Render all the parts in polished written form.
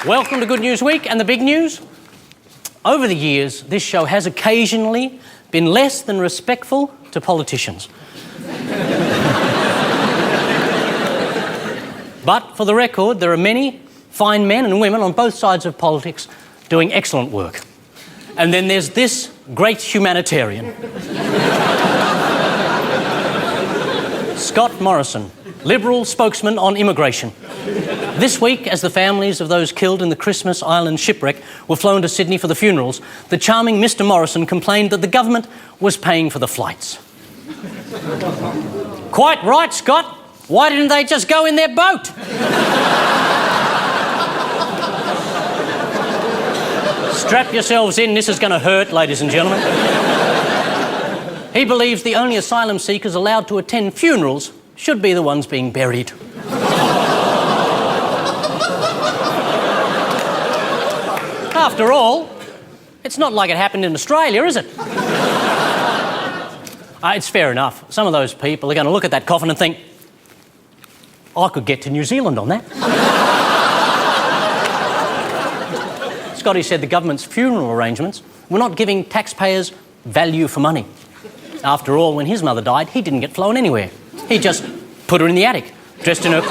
Welcome to Good News Week and the big news. Over the years, this show has occasionally been less than respectful to politicians. But for the record, there are many fine men and women on both sides of politics doing excellent work. And then there's this great humanitarian. Scott Morrison, Liberal spokesman on immigration. This week, as the families of those killed in the Christmas Island shipwreck were flown to Sydney for the funerals, the charming Mr. Morrison complained that the government was paying for the flights. Quite right, Scott. Why didn't they just go in their boat? Strap yourselves in, this is going to hurt, ladies and gentlemen. He believes the only asylum seekers allowed to attend funerals should be the ones being buried. After all, it's not like it happened in Australia, is it? It's fair enough. Some of those people are going to look at that coffin and think, I could get to New Zealand on that. Scotty said the government's funeral arrangements were not giving taxpayers value for money. After all, when his mother died, he didn't get flown anywhere. He just put her in the attic, dressed in her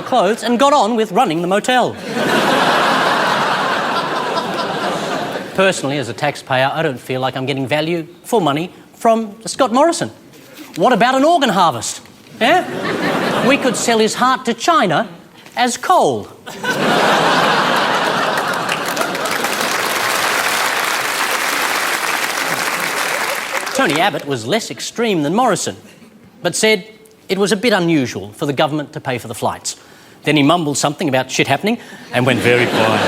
clothes, and got on with running the motel. Personally, as a taxpayer, I don't feel like I'm getting value for money from Scott Morrison. What about an organ harvest? Yeah? We could sell his heart to China as coal. Tony Abbott was less extreme than Morrison, but said it was a bit unusual for the government to pay for the flights. Then he mumbled something about shit happening and went very quiet.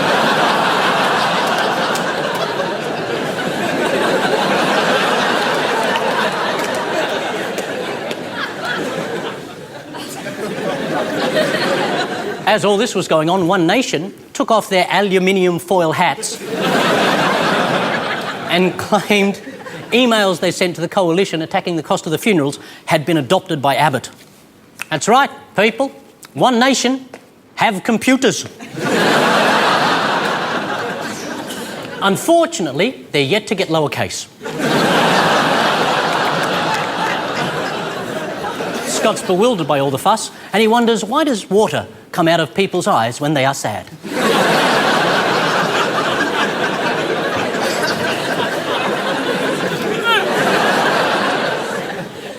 As all this was going on, One Nation took off their aluminium foil hats and claimed emails they sent to the coalition attacking the cost of the funerals had been adopted by Abbott. That's right, people. One Nation have computers. Unfortunately, they're yet to get lowercase. Scott's bewildered by all the fuss, and he wonders, why does water come out of people's eyes when they are sad?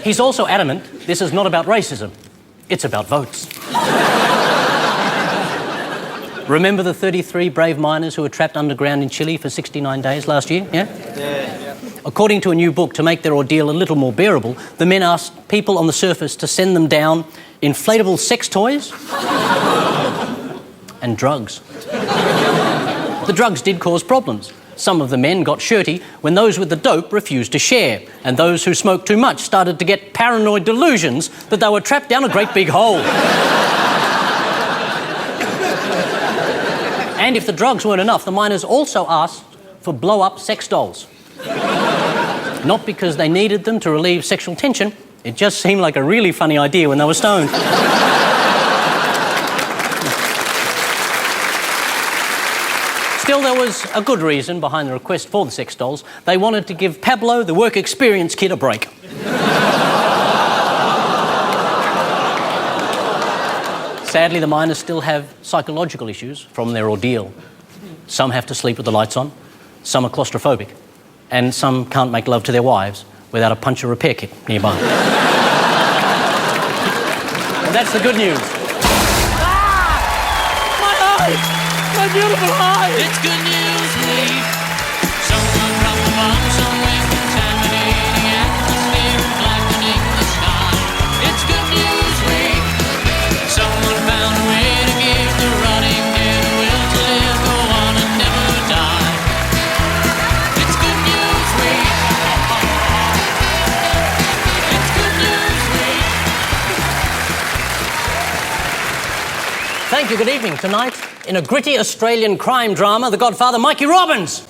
He's also adamant this is not about racism, it's about votes. Remember the 33 brave miners who were trapped underground in Chile for 69 days last year? Yeah? Yeah. According to a new book, to make their ordeal a little more bearable, the men asked people on the surface to send them down inflatable sex toys and drugs. The drugs did cause problems. Some of the men got shirty when those with the dope refused to share, and those who smoked too much started to get paranoid delusions that they were trapped down a great big hole. And if the drugs weren't enough, the miners also asked for blow-up sex dolls. Not because they needed them to relieve sexual tension, it just seemed like a really funny idea when they were stoned. Still, there was a good reason behind the request for the sex dolls. They wanted to give Pablo, the work experience kid, a break. Sadly, the miners still have psychological issues from their ordeal. Some have to sleep with the lights on, some are claustrophobic, and some can't make love to their wives without a puncture repair kit nearby. And that's the good news. My eyes! My beautiful eyes! It's good news week. Someone dropped the bomb somewhere, contaminating the atmosphere and blackening the sky. It's good news week. Someone found a way to give the rotting dead a will to live, go on and never die. It's good news week. It's good news week. Thank you, good evening. Tonight, in a gritty Australian crime drama, The Godfather, Mikey Robbins.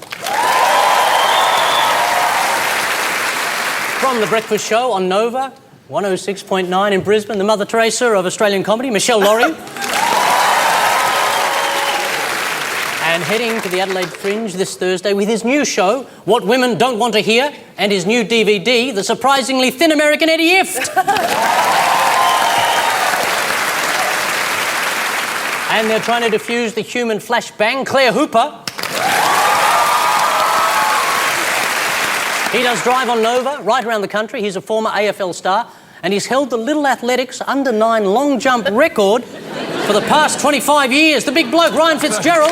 From The Breakfast Show on Nova, 106.9 in Brisbane, the Mother Teresa of Australian comedy, Meshel, Laurie. and heading to the Adelaide Fringe this Thursday with his new show, What Women Don't Want to Hear, and his new DVD, the surprisingly thin American Eddie Ifft. And they're trying to defuse the human flashbang, Claire Hooper. He does Drive on Nova right around the country. He's a former AFL star, and he's held the Little Athletics under-9 long jump record for the past 25 years. The big bloke, Ryan Fitzgerald.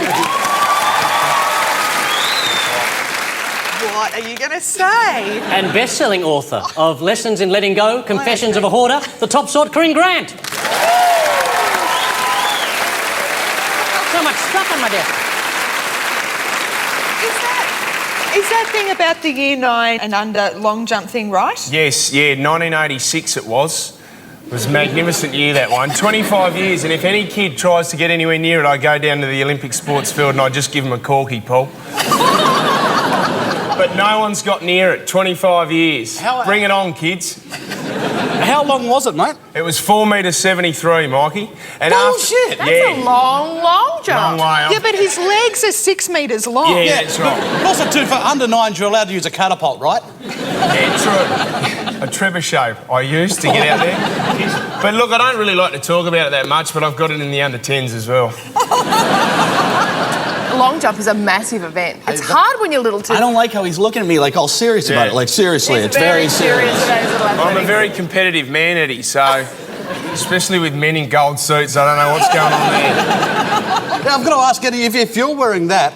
What are you going to say? And best-selling author of Lessons in Letting Go, Confessions of a Hoarder, the top sort, Corinne Grant. So much stuff on my desk. Is that thing about the year 9 and under long jump thing right? Yes, yeah, 1986 it was. It was a magnificent year, that one. 25 years, and if any kid tries to get anywhere near it, I go down to the Olympic sports field and I just give them a corky, Paul. But no one's got near it. 25 years. Bring it on, kids. How long was it, mate? It was 4.73 metres, Mikey. And Bullshit! That's a long jump. Long way off. Yeah, but his legs are 6 metres long. Yeah, that's right. But also, too, for under 9s, you're allowed to use a catapult, right? Yeah, true. A trebuchet I used to get out there. But look, I don't really like to talk about it that much, but I've got it in the under 10s as well. Long jump is a massive event. It's hard when you're little too. I don't like how he's looking at me like all serious about it. Like, seriously, it's very serious. I'm a very competitive man, Eddie, so... Especially with men in gold suits, I don't know what's going on there. Now, I've got to ask, Eddie, if you're wearing that,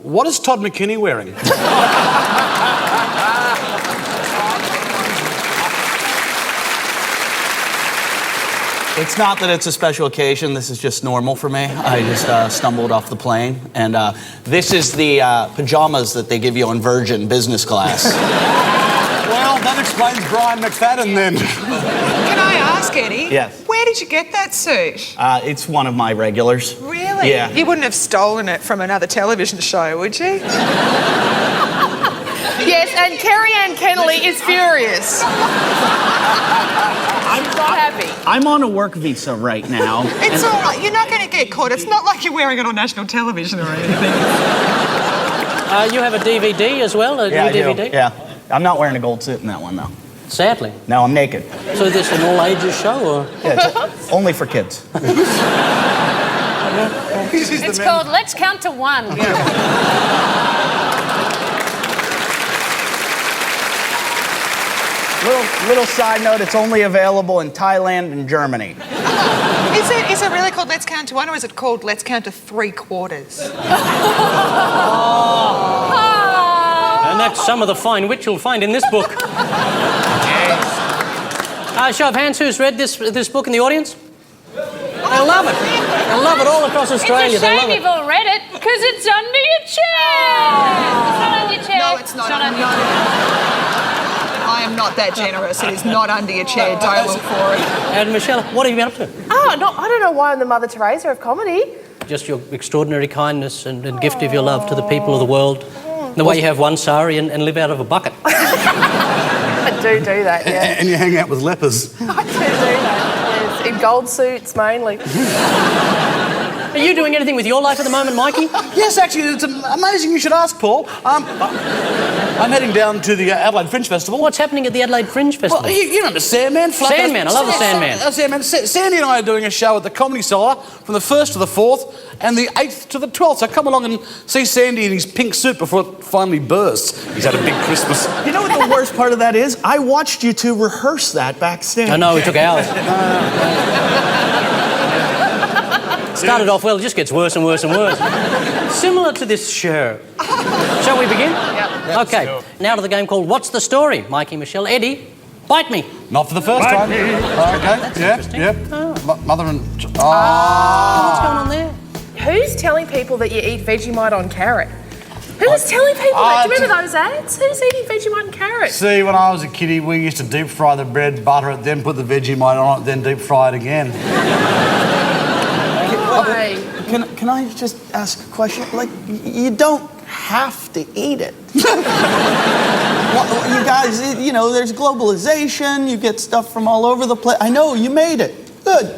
what is Todd McKinney wearing? It's not that it's a special occasion. This is just normal for me. I just stumbled off the plane. And this is the pajamas that they give you on Virgin business class. Well, that explains Brian McFadden, then. Can I ask, Eddie? Yes. Where did you get that suit? It's one of my regulars. Really? Yeah. You wouldn't have stolen it from another television show, would you? Yes, and Kerry Ann Kennelly is furious. I'm not happy. I'm on a work visa right now. It's all right. You're not going to get caught. It's not like you're wearing it on national television or anything. You have a DVD as well, a new DVD? Yeah. I'm not wearing a gold suit in that one, though. Sadly. No, I'm naked. So is this an all-ages show, or...? Yeah, it's only for kids. It's called Let's Count to One. Little side note, it's only available in Thailand and Germany. Is it really called Let's Count to One, or is it called Let's Count to 3/4? And that's some of the fine wit you'll find in this book. Show of hands, who's read this book in the audience? They love it. They love it all across Australia. It's a shame you've all read it, because it's under your chair. It's not under your chair. No, it's not. under your chair. I am not that generous. It is not under your chair. Don't look for it. And Meshel, what have you been up to? Oh, no, I don't know why I'm the Mother Teresa of comedy. Just your extraordinary kindness and gift of your love to the people of the world. The way you have one sari and live out of a bucket. I do that, yeah. And you hang out with lepers. I do that, yes. In gold suits, mainly. Are you doing anything with your life at the moment, Mikey? Yes, actually, it's amazing you should ask, Paul. I'm heading down to the Adelaide Fringe Festival. What's happening at the Adelaide Fringe Festival? Well, you remember Sandman? Sandman, I love the Sandman. Sandman. Sandy and I are doing a show at the Comedy Cellar from the 1st to the 4th and the 8th to the 12th. So come along and see Sandy in his pink suit before it finally bursts. He's had a big Christmas. You know what the worst part of that is? I watched you two rehearse that backstage. I know, it took hours. Started off well, it just gets worse and worse and worse. Similar to this show. Shall we begin? Yep. Okay, now to the game called What's the Story? Mikey, Meshel, Eddie, bite me. Not for the first time. Okay, yep. Mother and... What's going on there? Who's telling people that you eat Vegemite on carrot? Who's telling people that? Do you remember those ads? Who's eating Vegemite and carrot? See, when I was a kiddie, we used to deep fry the bread, butter it, then put the Vegemite on it, then deep fry it again. Can I just ask a question? Like, you don't have to eat it. You guys, you know, there's globalization, you get stuff from all over the place. I know, you made it. Good.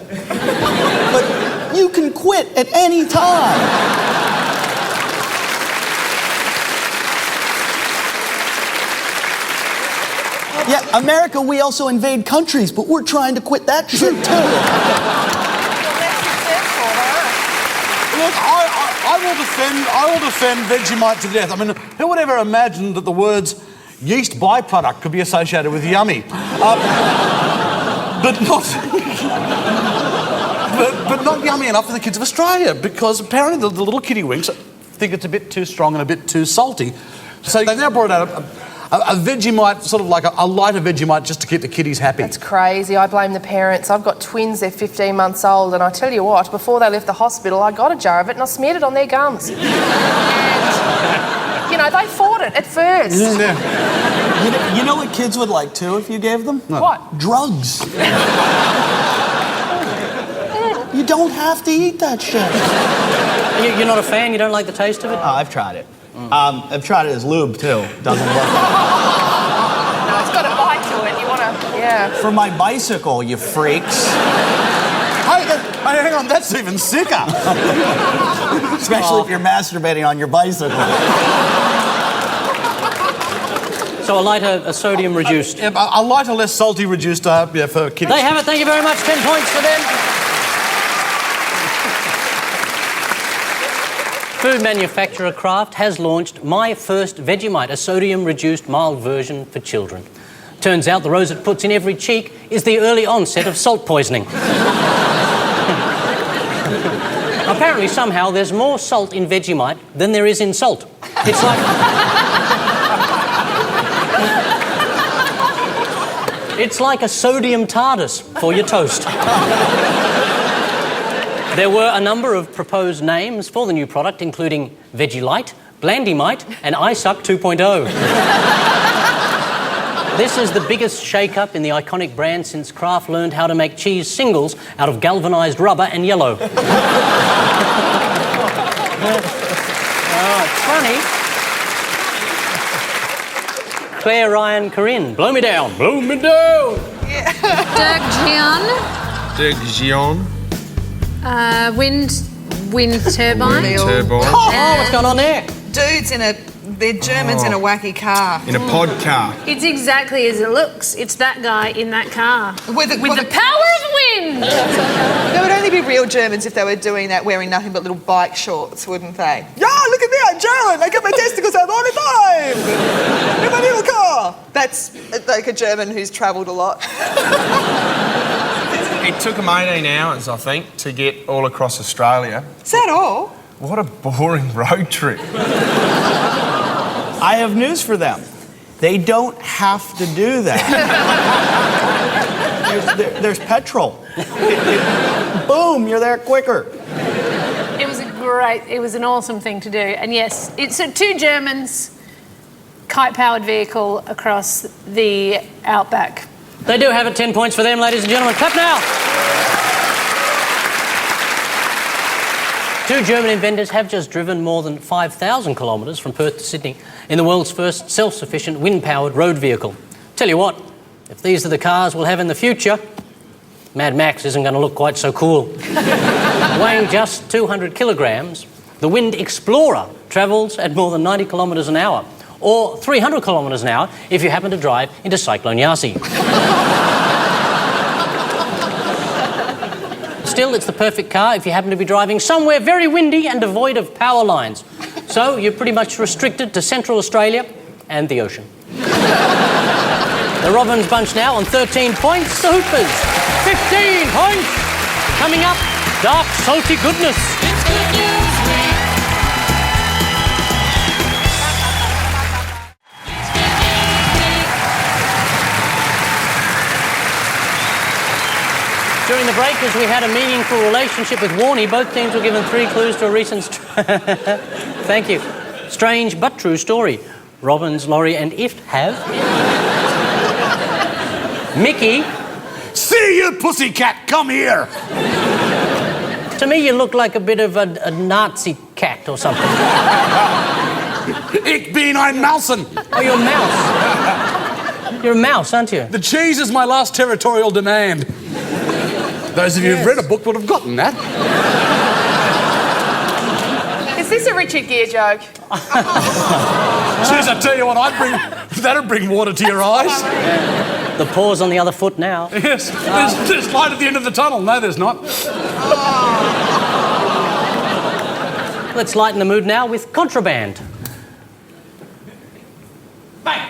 But you can quit at any time. Yeah, America, we also invade countries, but we're trying to quit that shit too. Look, I will defend Vegemite to death. I mean, who would ever imagine that the words yeast byproduct could be associated with yummy? But not... but not yummy enough for the kids of Australia, because apparently the little kitty winks think it's a bit too strong and a bit too salty. So they've now brought out a Vegemite, sort of like a lighter Vegemite, just to keep the kiddies happy. It's crazy. I blame the parents. I've got twins, they're 15 months old, and I tell you what, before they left the hospital, I got a jar of it and I smeared it on their gums. And, you know, they fought it at first. Yeah. You know what kids would like too if you gave them? What? Drugs. You don't have to eat that shit. You're not a fan? You don't like the taste of it? Oh, I've tried it. I've tried it as lube too. Doesn't work. No, it's got a bite to it. You want to, yeah. For my bicycle, you freaks. Hey, hang on, that's even sicker. Especially if you're masturbating on your bicycle. So a lighter, a sodium reduced. A lighter, less salty reduced, for kiddies. They have it. Thank you very much. 10 points for them. Food manufacturer Kraft has launched My First Vegemite, a sodium-reduced mild version for children. Turns out the rose it puts in every cheek is the early onset of salt poisoning. Apparently, somehow, there's more salt in Vegemite than there is in salt. It's like... It's like a sodium TARDIS for your toast. There were a number of proposed names for the new product, including Vegelite, Blandymite, and iSuck 2.0. This is the biggest shake-up in the iconic brand since Kraft learned how to make cheese singles out of galvanised rubber and yellow. Oh, it's funny. Claire, Ryan, Corinne, blow me down, blow me down. Dirk Gian. Dirk Gian. Wind turbine. Turbine. Oh, what's going on there? Dudes they're Germans in a wacky car. In a pod car. It's exactly as it looks. It's that guy in that car. With the power of wind! They would only be real Germans if they were doing that wearing nothing but little bike shorts, wouldn't they? Yeah, look at me, I'm German! I get my testicles out all the time! In my little car! That's like a German who's travelled a lot. It took them 18 hours, I think, to get all across Australia. Is that all? What a boring road trip. I have news for them. They don't have to do that. there's petrol. Boom, you're there quicker. It was an awesome thing to do. And yes, it's two Germans, kite-powered vehicle across the outback. They do have it. 10 points for them, ladies and gentlemen. Clap now. Two German inventors have just driven more than 5,000 kilometres from Perth to Sydney in the world's first self-sufficient wind-powered road vehicle. Tell you what, if these are the cars we'll have in the future, Mad Max isn't going to look quite so cool. Weighing just 200 kilograms, the Wind Explorer travels at more than 90 kilometres an hour, or 300 kilometres an hour if you happen to drive into Cyclone Yasi. Still, it's the perfect car if you happen to be driving somewhere very windy and devoid of power lines. So you're pretty much restricted to Central Australia and the ocean. The Robins bunch now on 13 points. The Hoopers, 15 points. Coming up, dark, salty goodness. It's Good News Week. During the break, as we had a meaningful relationship with Warnie, both teams were given 3 clues to a recent... Thank you. Strange but true story. Robins, Laurie and Ifft have... Mickey... See you, pussycat, come here! To me, you look like a bit of a Nazi cat or something. Ich bin ein Mausen. Oh, you're a mouse. You're a mouse, aren't you? The cheese is my last territorial demand. Those of you who've read a book would have gotten that. Is this a Richard Gere joke? Jeez, I tell you what, I'd bring That'll bring water to your eyes. The paw's on the other foot now. Yes. There's light at the end of the tunnel. No, there's not. Let's lighten the mood now with contraband. Bang!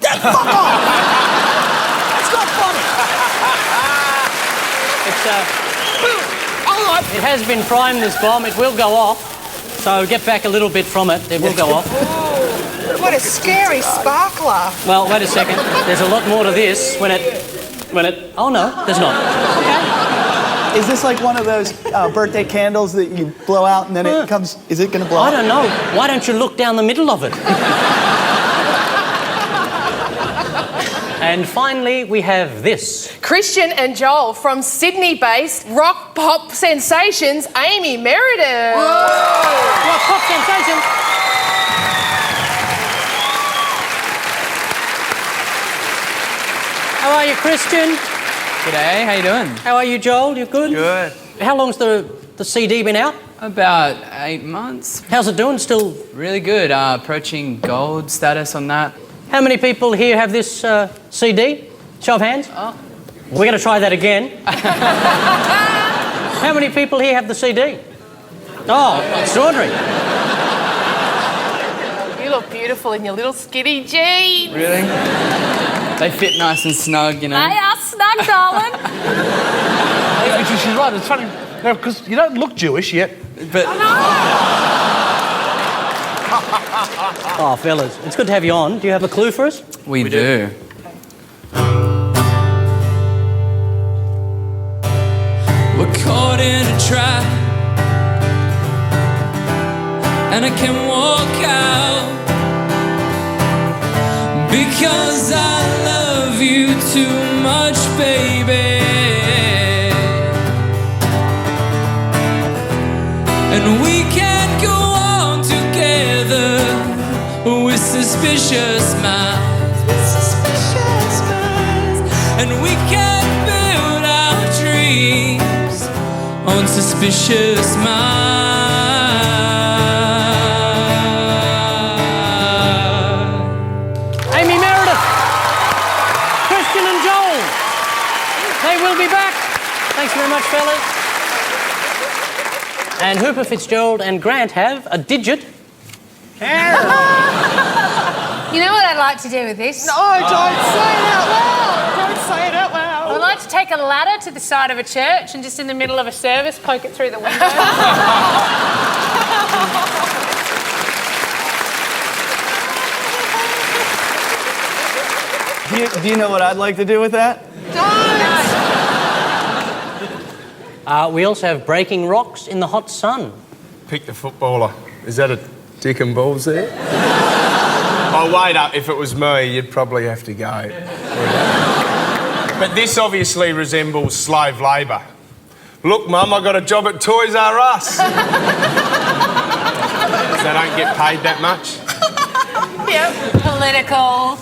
Get fuck off! It's not funny. It has been primed, this bomb. It will go off. So get back a little bit from it. It will go off. What a scary sparkler. Well, wait a second. There's a lot more to this when it... Oh, no, there's not. Okay. Is this like one of those birthday candles that you blow out and then it comes... Is it going to blow I out? don't know. Why don't you look down the middle of it? And finally, we have this. Christian and Joel from Sydney-based rock pop sensations, Amy Meredith. Rock pop sensation. How are you, Christian? G'day, how you doing? How are you, Joel? You good? Good. How long's the CD been out? About 8 months. How's it doing? Still... Really good. Approaching gold status on that. How many people here have this CD? Show of hands. Oh. We're going to try that again. How many people here have the CD? Oh, extraordinary. You look beautiful in your little skinny jeans. Really? They fit nice and snug, you know. They are snug, darling. She's right. It's funny because you don't look Jewish yet. But Oh, fellas, it's good to have you on. Do you have a clue for us? we do. We're caught in a trap, and I can walk out because I love you too much, baby. And we can't go on together with suspicious minds, and we can't build our dreams on suspicious minds. Amy Meredith, Christian and Joel. They will be back. Thanks very much, fellas. And Hooper, Fitzgerald and Grant have a digit. You know what I'd like to do with this? No, don't say it out loud. Don't say it out loud. I'd like to take a ladder to the side of a church and just in the middle of a service poke it through the window. Do you know what I'd like to do with that? We also have breaking rocks in the hot sun. Pick the footballer. Is that a dick and balls there? Oh, wait up. If it was me, you'd probably have to go. But this obviously resembles slave labour. Look, Mum, I got a job at Toys R Us. They don't get paid that much. Yep. Political.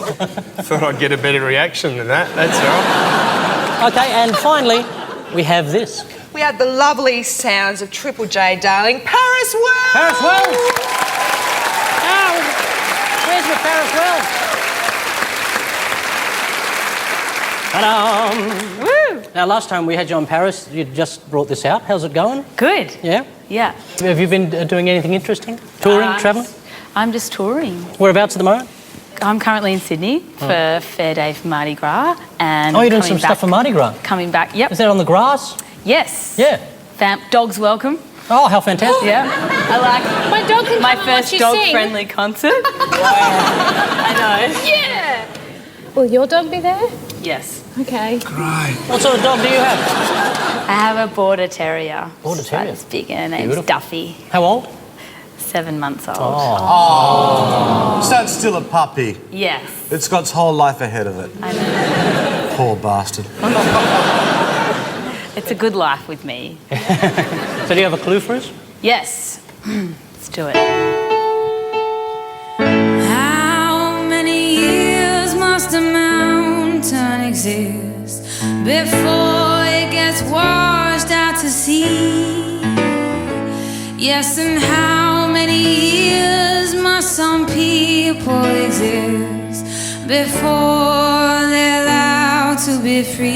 Thought I'd get a better reaction than that. That's all. Okay, and finally, we have this. We had the lovely sounds of Triple J, darling. Paris Wells! Paris Wells! Oh, where's my Paris Wells? Ta-da! Woo! Now, last time we had you on Paris, you just brought this out. How's it going? Good. Yeah? Yeah. Have you been doing anything interesting? Touring, travelling? I'm just touring. Whereabouts at the moment? I'm currently in Sydney for Fair Day for Mardi Gras. And Oh, you're doing some stuff for Mardi Gras? Coming back, yep. Is that on the grass? Yes. Yeah. Dogs welcome. Oh, how fantastic. Yeah. I like My dog can my come and watch first you sing. dog-friendly concert. I know. Yeah. Will your dog be there? Yes. Okay. What sort of dog do you have? I have a Border Terrier. Border Terrier? It's big and her name's Beautiful. Duffy. How old? 7 months old. So it's still a puppy. Yes. It's got its whole life ahead of it. I know. Poor bastard. It's a good life with me. So do you have a clue for us? Yes. Let's do it. How many years must a mountain exist before it gets washed out to sea? Yes, and how many years must some people exist before they're allowed to be free.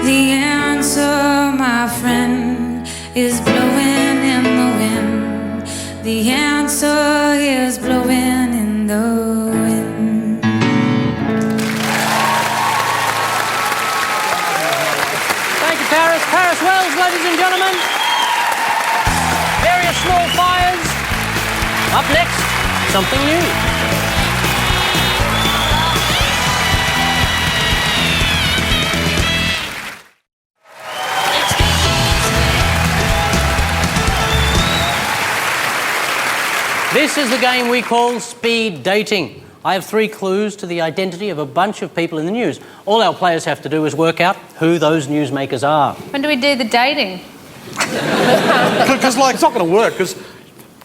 The answer, my friend, is blowing in the wind. The answer is blowing in the wind. Thank you, Paris. Paris Wells, ladies and gentlemen. Various small fires. Up next, something new. This is the game we call speed dating. I have 3 clues to the identity of a bunch of people in the news. All our players have to do is work out who those newsmakers are. When do we do the dating? Because, like, it's not going to work, because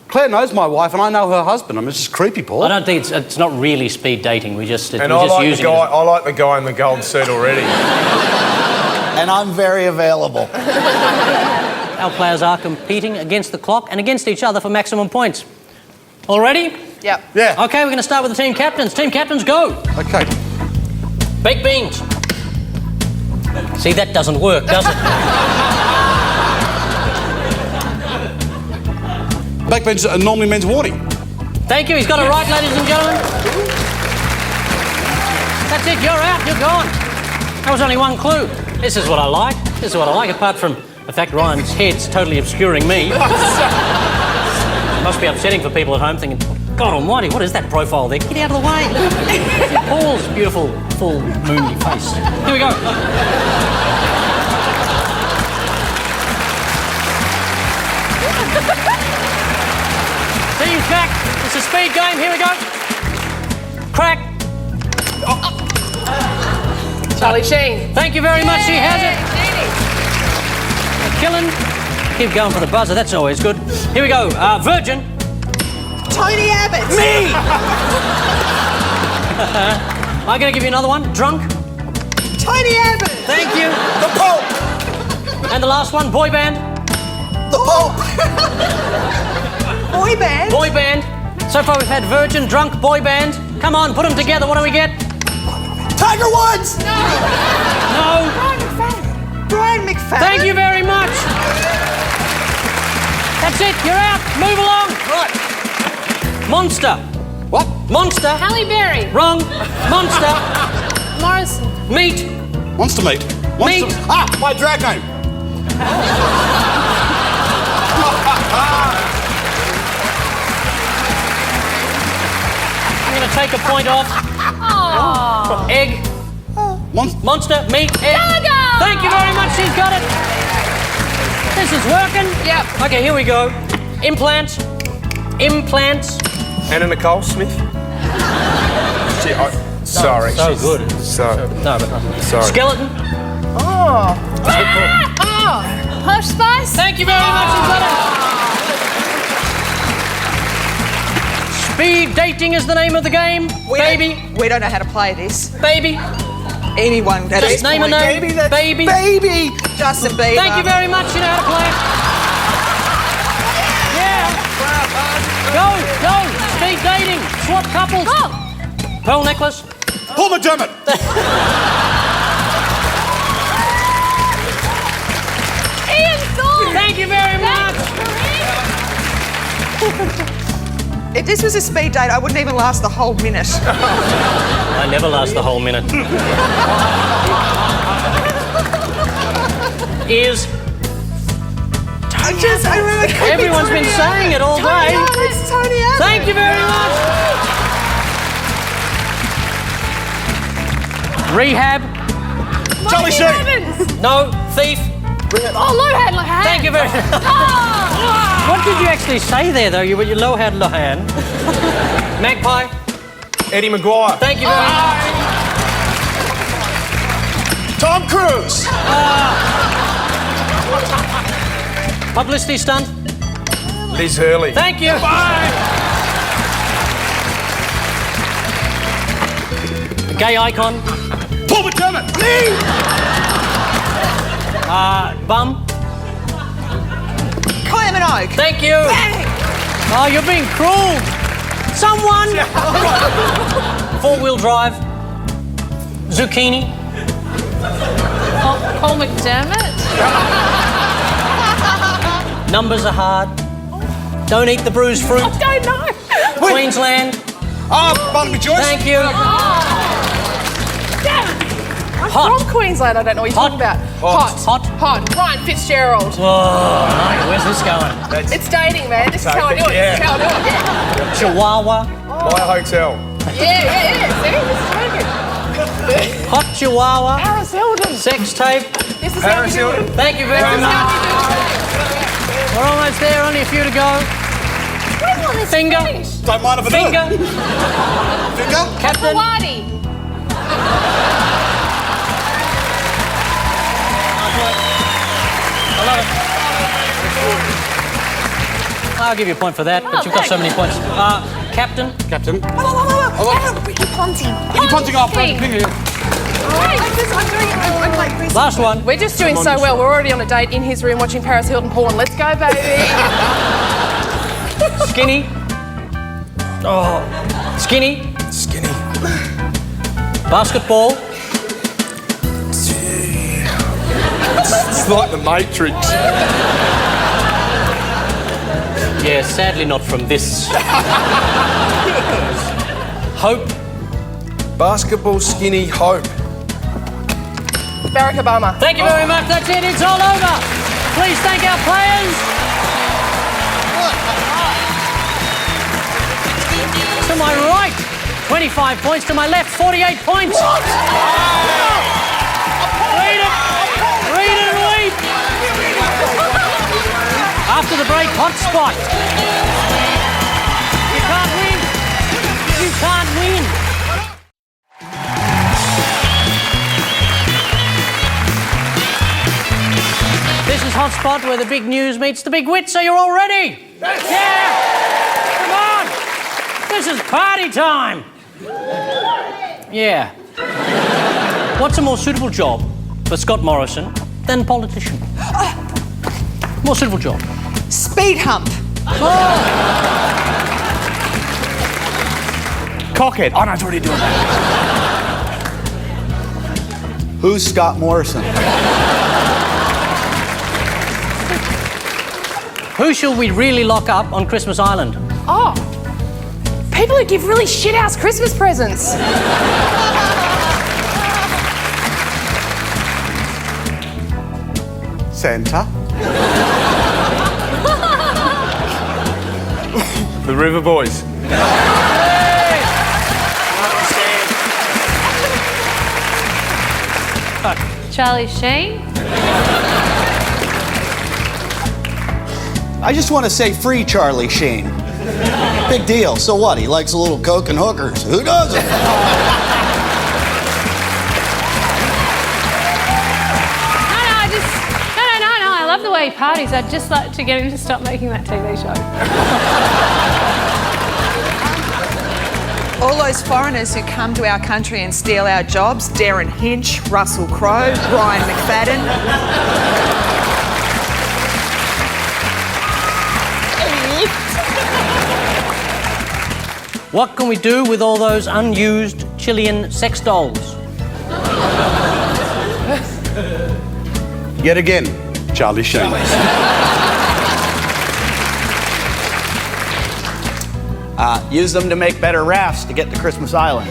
Claire knows my wife and I know her husband. I mean, it's just creepy, Paul. I don't think it's not really speed dating. We just And I like the guy in the gold suit already. And I'm very available. Our players are competing against the clock and against each other for maximum points. All ready? Yep. Yeah. Okay, we're going to start with the team captains. Team captains, go. Okay. Baked beans. See, that doesn't work, does it? Baked beans normally means warning. Thank you. He's got it right, ladies and gentlemen. That's it. You're out. You're gone. That was only 1 clue. This is what I like. This is what I like, apart from the fact Ryan's head's totally obscuring me. Must be upsetting for people at home thinking, God almighty, what is that profile there? Get out of the way. Paul's beautiful, full, moony face. Here we go. Team's back. It's a speed game. Here we go. Crack. Charlie Sheen. Thank you very much. She has it. Killing. Keep going for the buzzer. That's always good. Here we go. Virgin. Tony Abbott. Me. I'm going to give you another one. Drunk. Tony Abbott. Thank you. The Pope! And the last one. Boy band. The Pope! Boy band. Boy band. So far we've had Virgin, Drunk, Boy band. Come on, put them together. What do we get? Tiger Woods! No. Brian McFadden. Thank you very much. That's it. You're out. Move along. Right. Monster. What? Monster. Halle Berry. Wrong. Monster. Morrison. Meat. Monster meat. Monster. Meat. Ah, my drag name. I'm going to take a point off. Oh. Egg. Monster. Meat. Egg. Gaga! Thank you very much. She's got it. This is working. Yep. Okay, here we go. Implants. Implants. Anna Nicole Smith. Sorry. So she's- good. No, but Sorry. skeleton. Oh. Hush Spice. Thank you very much. You've got it. Speed dating is the name of the game. Baby. We don't know how to play this. Baby. Anyone at Just this name a point. name. Baby. Baby! Justin Bieber. Thank you very much. You know how to play it. Yeah. Go. Speed dating. Swap couples. Go. Pearl necklace. Paul McDermott. Ian Thorne. Thank you very much. If this was a speed date, I wouldn't even last the whole minute. I never last the whole minute. Ears. I remember Everyone's been saying it all day. It's Tony Abbott. Thank you very much. Rehab. Charlie Sheen. Evans. No. Thief. Oh, Lohan. Thank you very much. Oh. What did you actually say there, though? You were your Lohan. Magpie. Eddie Maguire. Thank you very much. Tom Cruise. Publicity stunt. Liz Hurley. Thank you. Gay icon. Paul McDermott. Bum. Kylie Minogue. Thank you. Bang. Oh, you're being cruel. Someone! Four-wheel drive. Zucchini. Paul McDermott. Numbers are hard. Don't eat the bruised fruit. I don't know. Queensland. Barnaby Joyce. Thank you. Damn. I'm Hot. from Queensland. I don't know what you're talking about. Hot. Ryan Fitzgerald. Oh, no, where's this going? It's dating, man. This is how I do it. Yeah. This is how I do it. Yeah. Chihuahua. My hotel. Yeah. See, this is working. Hot Chihuahua. Paris Hilton. Sex tape. This is how we do it. Thank you very This is much. how we do it. We're almost there. Only a few to go. Where's all this Finger. Spanish? Don't mind if I do Finger. it. Finger. Captain. Hawaii. I love it. I'll give you a point for that, but you've got so many points. Captain. Captain. Ricky Ponting. Ricky Ponting off. Finger. I'm doing it. I'm like this. Last one. We're just doing so well. We're already on a date in his room watching Paris Hilton porn. Let's go, baby. Skinny. Oh. Skinny. Skinny. Basketball. It's like the Matrix. Yeah, sadly not from this. Hope. Basketball, skinny, hope. Barack Obama. Thank you very much. That's it. It's all over. Please thank our players. To my right, 25 points. To my left, 48 points. What? Read it. Read it and weep. After the break, Hotspot. You can't win. You can't win. This is Hotspot, where the big news meets the big wit, so you're all ready? Yeah! Come on! This is party time! Yeah. What's a more suitable job for Scott Morrison than politician? More suitable job. Speed hump. Cockhead. Oh, no, it's already doing that. Who's Scott Morrison? Who shall we really lock up on Christmas Island? Oh, people who give really shit-house Christmas presents. Santa. The River Boys. Charlie Sheen. I just want to say free Charlie Sheen. Big deal. So what? He likes a little coke and hookers. Who doesn't? No, I love the way he parties. I'd just like to get him to stop making that TV show. All those foreigners who come to our country and steal our jobs, Darren Hinch, Russell Crowe, Ryan McFadden. What can we do with all those unused Chilean sex dolls? Yet again, Charlie Sheen. Use them to make better rafts to get to Christmas Island.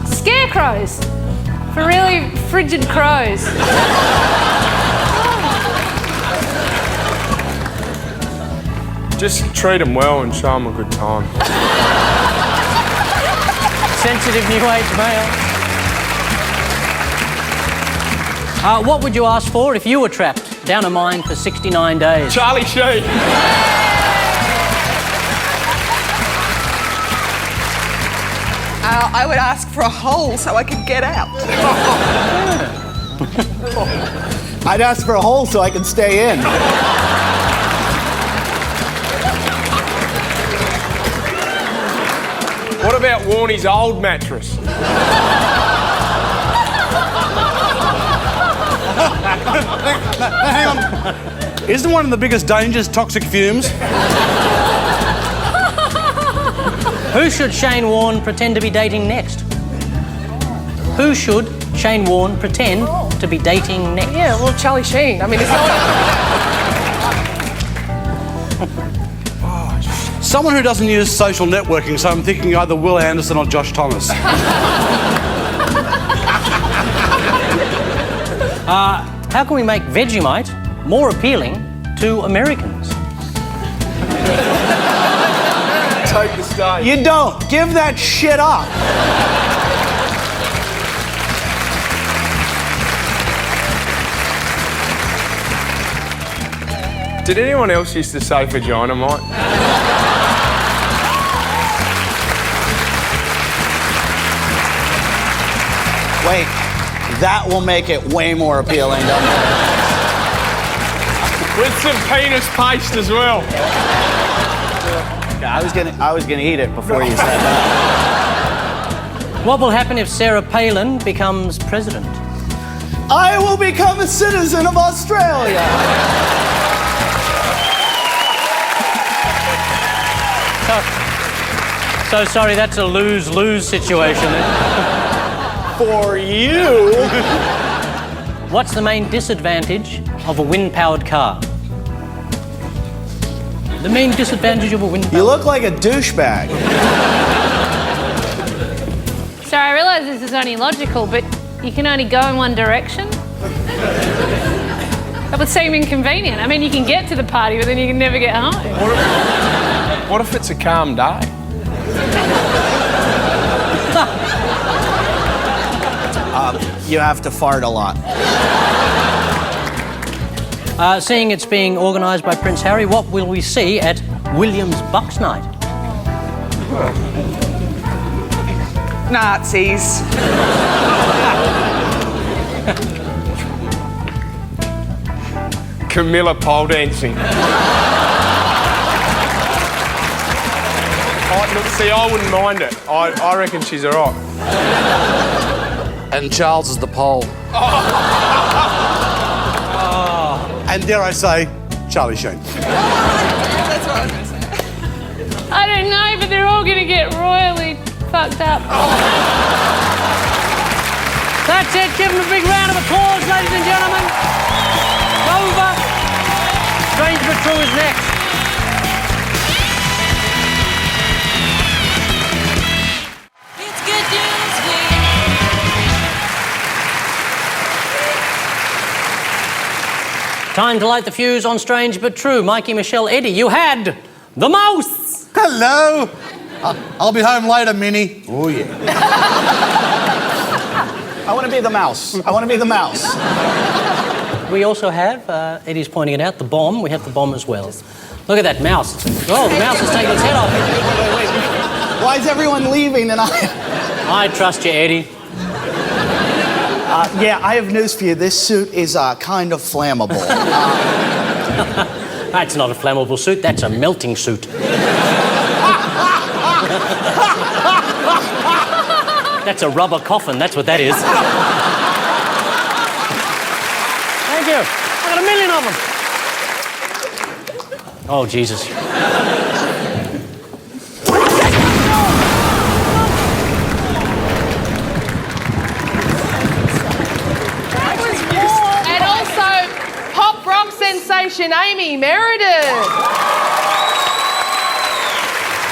Scarecrows. For really frigid crows. Just treat them well and show them a good time. Sensitive new age male. What would you ask for if you were trapped down a mine for 69 days? Charlie Sheen. I would ask for a hole so I could get out. I'd ask for a hole so I could stay in. What about Warnie's old mattress? Hang on. Isn't one of the biggest dangers toxic fumes? Who should Shane Warne pretend to be dating next? Who should Shane Warne pretend to be dating next? Yeah, well, Charlie Sheen. I mean, it's not... Someone who doesn't use social networking, so I'm thinking either Will Anderson or Josh Thomas. How can we make Vegemite more appealing to Americans? Take the stage. You don't. Give that shit up. Did anyone else used to say Vegemite? Wait, that will make it way more appealing, doesn't it? With some penis paste as well. Yeah, I was gonna eat it before you said that. What will happen if Sarah Palin becomes president? I will become a citizen of Australia. So sorry, that's a lose-lose situation. For you. What's the main disadvantage of a wind-powered car? The main disadvantage of a wind-powered car? You look like a douchebag. So I realise this is only logical, but you can only go in one direction? That would seem inconvenient. I mean, you can get to the party, but then you can never get home. What if it's a calm day? You have to fart a lot. Seeing it's being organised by Prince Harry, what will we see at William's Bucks Night? Nazis. Camilla pole dancing. Look, see, I wouldn't mind it. I reckon she's all right. And Charles is the pole. And dare I say, Charlie Sheen. That's what I was going to say. I don't know, but they're all going to get royally fucked up. That's it. Give them a big round of applause, ladies and gentlemen. Over. Strange but True is next. It's good news week. Time to light the fuse on Strange but True. Mikey, Meshel, Eddie, you had the mouse. Hello. I'll be home later, Minnie. Oh, yeah. I want to be the mouse. I want to be the mouse. We also have, Eddie's pointing it out, the bomb. We have the bomb as well. Look at that mouse. Oh, the mouse is taking its head off. Wait. Why is everyone leaving and I trust you, Eddie. Yeah, I have news for you. This suit is kind of flammable. That's not a flammable suit. That's a melting suit. That's a rubber coffin. That's what that is. Thank you. I got a million of them. Oh, Jesus. And also, pop rock sensation Amy Meredith.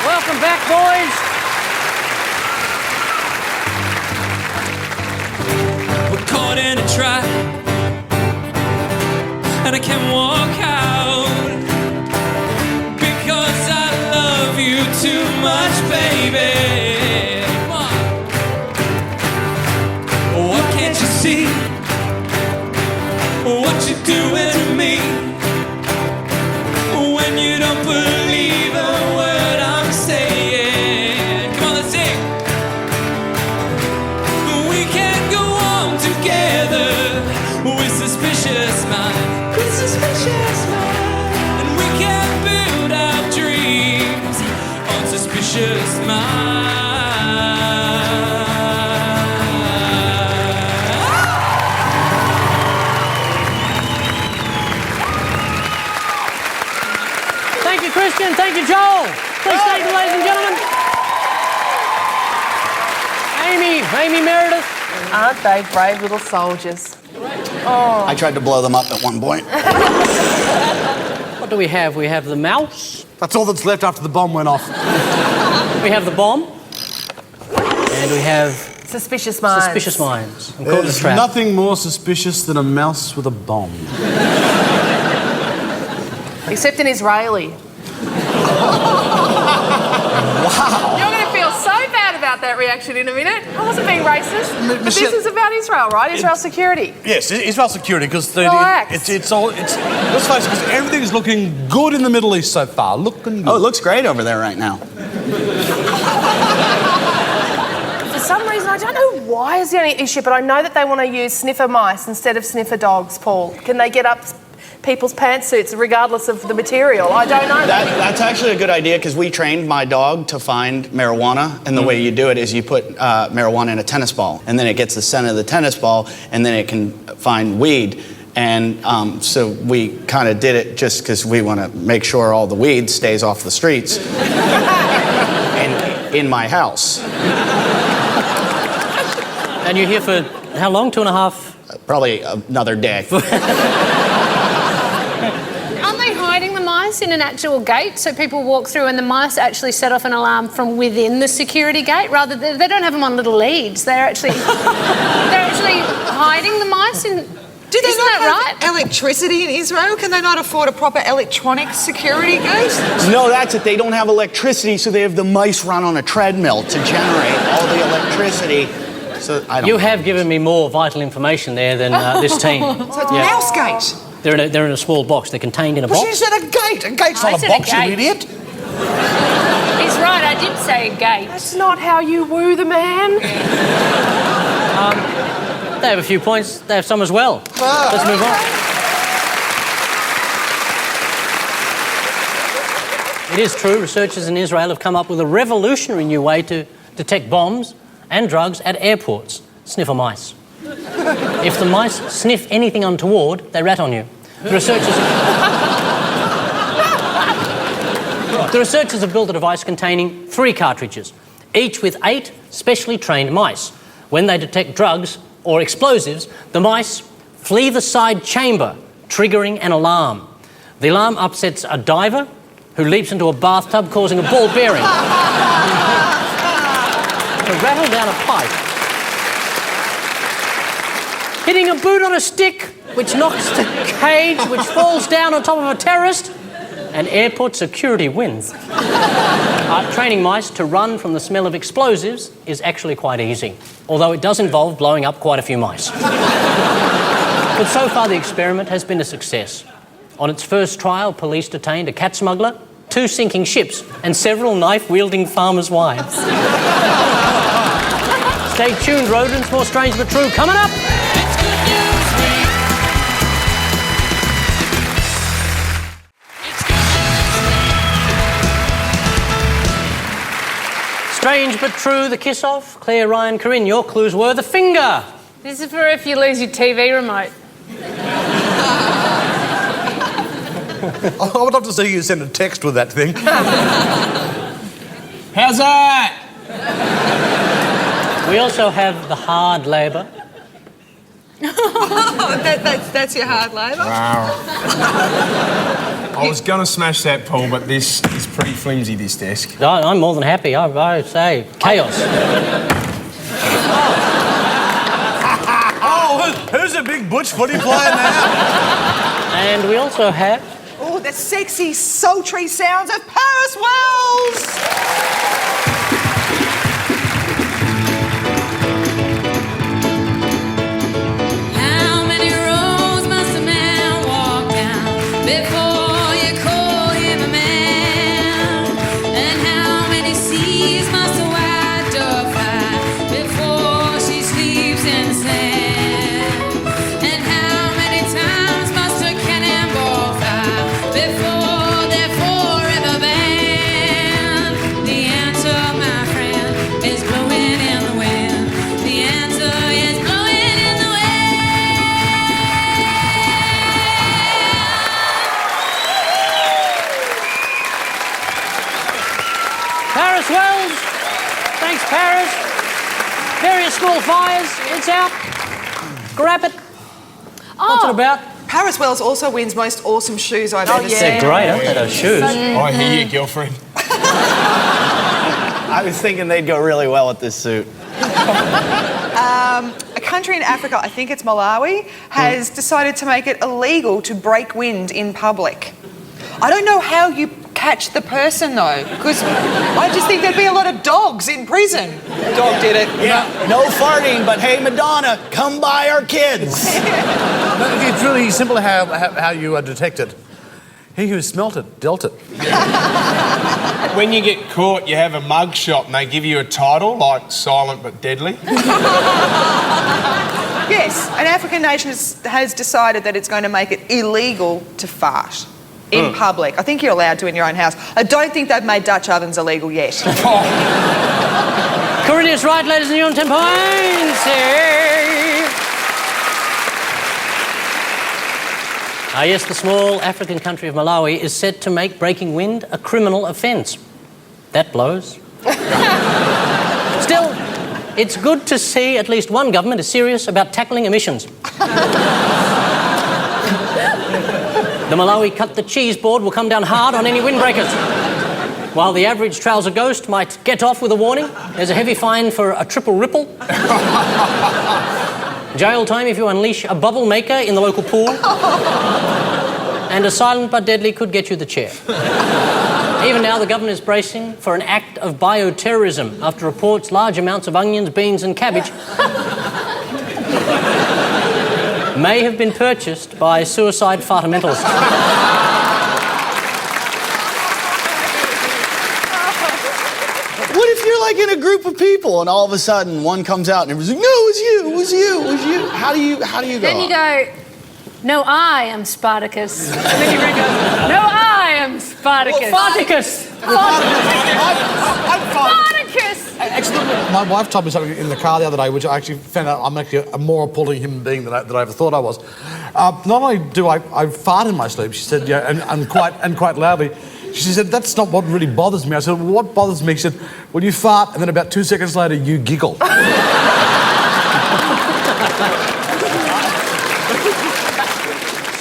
Welcome back, boys. We're caught in a trap, and I can't walk out because I love you too much, baby. What can't you see? What you doing to me when you don't believe a word I'm saying? Come on, let's sing. We can't go on together with suspicious minds, and we can't build our dreams on suspicious minds. Amy, Meredith. Aren't they brave little soldiers? I tried to blow them up at one point. What do we have? We have the mouse. That's all that's left after the bomb went off. We have the bomb. And we have Suspicious minds. suspicious minds. I'm caught in a There's trap. nothing more suspicious than a mouse with a bomb. Except an Israeli. Wow. You're going to feel so bad about that reaction in a minute. I wasn't being racist. But this Meshel- is about Israel, right? Israel security. Yes, Israel security, because Relax. let's face it, because everything's looking good in the Middle East so far. Looking good. Oh, it looks great over there right now. For some reason, I don't know why is the only issue, but I know that they want to use sniffer mice instead of sniffer dogs, Paul. Can they get up people's pantsuits regardless of the material? I don't know. That's actually a good idea because we trained my dog to find marijuana, and the way you do it is you put marijuana in a tennis ball, and then it gets the scent of the tennis ball, and then it can find weed. And so we kind of did it just because we want to make sure all the weed stays off the streets and in my house. And you're here for how long? 2.5? Probably another day. Aren't they hiding the mice in an actual gate so people walk through and the mice actually set off an alarm from within the security gate? Rather, they don't have them on little leads. They're actually hiding the mice in. Do they Isn't not that have electricity in Israel? Can they not afford a proper electronic security gate? No, that's it. They don't have electricity, so they have the mice run on a treadmill to generate all the electricity. So I don't You know. have given me more vital information there than this team. So it's mouse gate. They're in a small box. They're contained in a But she box. said a gate. A gate's I not a said a box, you gate. idiot. He's right, I did say a gate. That's not how you woo the man. They have a few points. They have some as well. Let's move on. It is true, researchers in Israel have come up with a revolutionary new way to detect bombs and drugs at airports. Sniffer mice. If the mice sniff anything untoward, they rat on you. The researchers have built a device containing 3 cartridges, each with 8 specially trained mice. When they detect drugs or explosives, the mice flee the side chamber, triggering an alarm. The alarm upsets a diver who leaps into a bathtub, causing a ball bearing to rattle down a pipe, hitting a boot on a stick, which knocks the cage, which falls down on top of a terrorist, and airport security wins. Training mice to run from the smell of explosives is actually quite easy, although it does involve blowing up quite a few mice. But so far the experiment has been a success. On its first trial, police detained a cat smuggler, 2 sinking ships, and several knife-wielding farmers' wives. Stay tuned, rodents, more strange but true coming up. It's Good News Week. It's Good News Week. Strange but true, the kiss-off. Claire, Ryan, Corinne, your clues were the finger. This is for if you lose your TV remote. I would love to see you send a text with that thing. How's that? We also have the hard labour. That's your hard labour? Wow. I was going to smash that, Paul, but this is pretty flimsy, this desk. I'm more than happy, I say. Chaos. Oh, who's a big butch footy player now? And we also have... Oh, the sexy, sultry sounds of Paris Wells! How many roads must a man walk down before you call him a man? And how many seas must a white dove fly before she sleeps in sand? And how many times must a cannonball fly before they're forever banned? The answer small fires. It's out. Grab it. What's it about? Paris Wells also wins most awesome shoes I've ever seen. They're great, aren't they, those shoes? I hear you, girlfriend. I was thinking they'd go really well with this suit. A country in Africa, I think it's Malawi, has decided to make it illegal to break wind in public. I don't know how you catch the person though, because I just think there'd be a lot of dogs in prison. Dog did it. Yeah, no farting, but hey, Madonna, come buy our kids. It's really simple how you detect it. He who smelt it, dealt it. When you get caught, you have a mug shot and they give you a title like Silent but Deadly. Yes, an African nation has decided that it's going to make it illegal to fart in public. I think you're allowed to in your own house. I don't think they've made Dutch ovens illegal yet. Corinne is right, ladies and gentlemen, 10 points. Yes, the small African country of Malawi is set to make breaking wind a criminal offence. That blows. Still, it's good to see at least one government is serious about tackling emissions. The Malawi cut the cheese board will come down hard on any windbreakers. While the average trouser ghost might get off with a warning, there's a heavy fine for a triple ripple. Jail time if you unleash a bubble maker in the local pool. And a silent but deadly could get you the chair. Even now, the government is bracing for an act of bioterrorism after reports large amounts of onions, beans and cabbage may have been purchased by suicide fundamentalists. What if you're like in a group of people and all of a sudden one comes out and everyone's like, no, it was you, it was you, it was you. How do you go? Then you go, no, I am Spartacus. And then you ring out, no, I am Spartacus. Spartacus! Spartacus! Actually, my wife told me something in the car the other day, which I actually found out I'm actually a more appalling human being than I ever thought I was. Not only do I fart in my sleep, she said, yeah, and quite loudly. She said, that's not what really bothers me. I said, well, what bothers me? She said, well, you fart, and then about 2 seconds later, you giggle.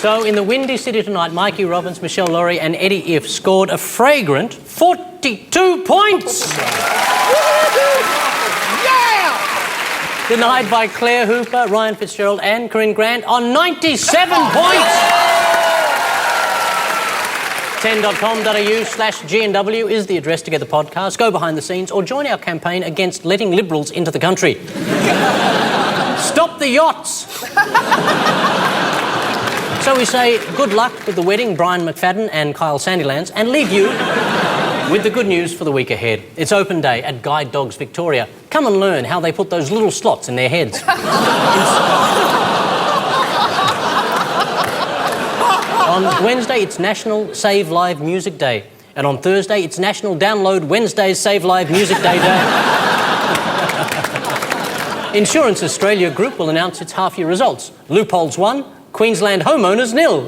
So, in the Windy City tonight, Mikey Robbins, Meshel, Laurie and Eddie Ifft scored a fragrant 42 points! Yeah! Denied by Claire Hooper, Ryan Fitzgerald and Corinne Grant on 97 points! 10.com.au/GNW is the address to get the podcast, go behind the scenes or join our campaign against letting Liberals into the country. Stop the yachts! So we say good luck with the wedding, Brian McFadden and Kyle Sandilands, and leave you with the good news for the week ahead. It's open day at Guide Dogs Victoria. Come and learn how they put those little slots in their heads. On Wednesday, it's National Save Live Music Day. And on Thursday, it's National Download Wednesday's Save Live Music Day Day. Insurance Australia Group will announce its half-year results. Loopholes 1, Queensland homeowners 0.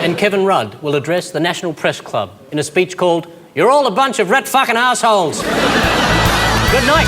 And Kevin Rudd will address the National Press Club in a speech called, "You're all a bunch of rat fucking assholes." Good night.